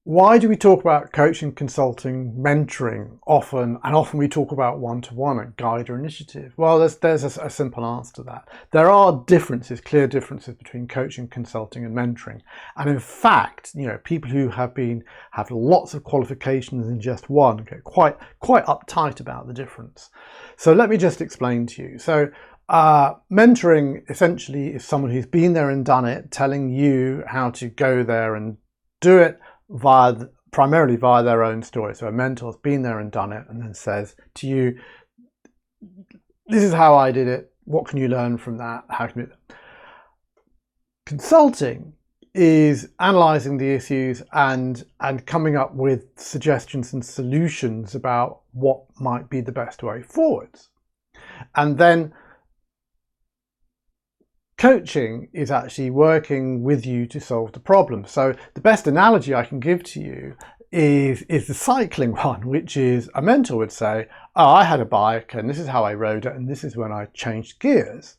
Why do we talk about coaching, consulting, mentoring often, and often we talk about one-to-one at GYDA Initiative? Well, there's a simple answer to that. There are differences, clear differences between coaching, consulting, and mentoring. And in fact, people who have lots of qualifications in just one get quite uptight about the difference. So let me just explain to you. So mentoring essentially is someone who's been there and done it, telling you how to go there and do it primarily via their own story. So a mentor's been there and done it and then says to you, this is how I did it. What can you learn from that? How can you... Consulting is analysing the issues and coming up with suggestions and solutions about what might be the best way forwards. And then coaching is actually working with you to solve the problem. So the best analogy I can give to you is the cycling one, which is a mentor would say, oh, I had a bike and this is how I rode it and this is when I changed gears.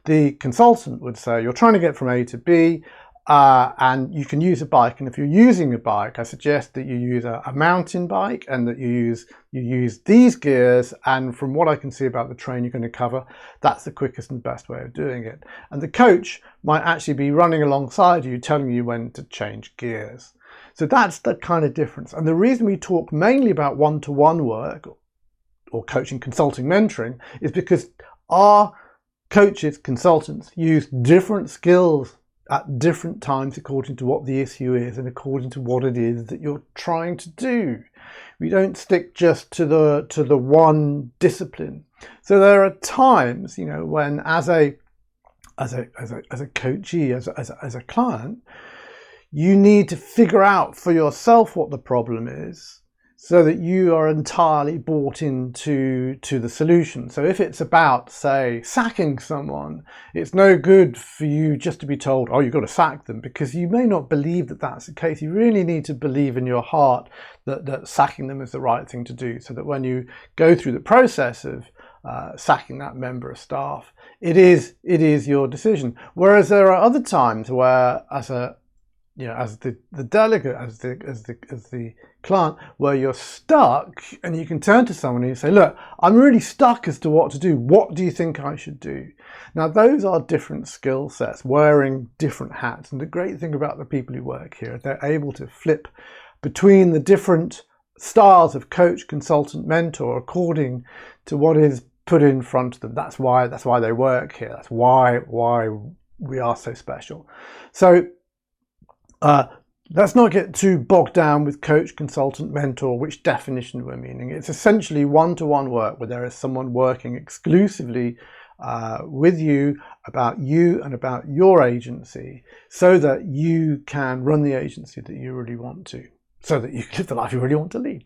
The consultant would say, you're trying to get from A to B and you can use a bike, and if you're using a bike, I suggest that you use a mountain bike and that you use these gears, and from what I can see about the terrain you're going to cover, that's the quickest and best way of doing it. And the coach might actually be running alongside you, telling you when to change gears. So that's the kind of difference. And the reason we talk mainly about one-to-one work or coaching, consulting, mentoring is because our coaches, consultants use different skills at different times according to what the issue is and according to what it is that you're trying to do. We don't stick just to the one discipline. So there are times, when as a coachee, as a client, you need to figure out for yourself what the problem is, so that you are entirely bought into the solution. So if it's about, say, sacking someone, it's no good for you just to be told, oh, you've got to sack them, because you may not believe that that's the case. You really need to believe in your heart that sacking them is the right thing to do, so that when you go through the process of sacking that member of staff, it is your decision. Whereas there are other times where, as the delegate, as the client, where you're stuck and you can turn to someone and you say, look, I'm really stuck as to what to do. What do you think I should do? Now, those are different skill sets, wearing different hats. And the great thing about the people who work here, they're able to flip between the different styles of coach, consultant, mentor, according to what is put in front of them. That's why they work here. That's why we are so special. So let's not get too bogged down with coach, consultant, mentor, which definition we're meaning. It's essentially one-to-one work where there is someone working exclusively with you and about your agency, so that you can run the agency that you really want to, so that you can live the life you really want to lead.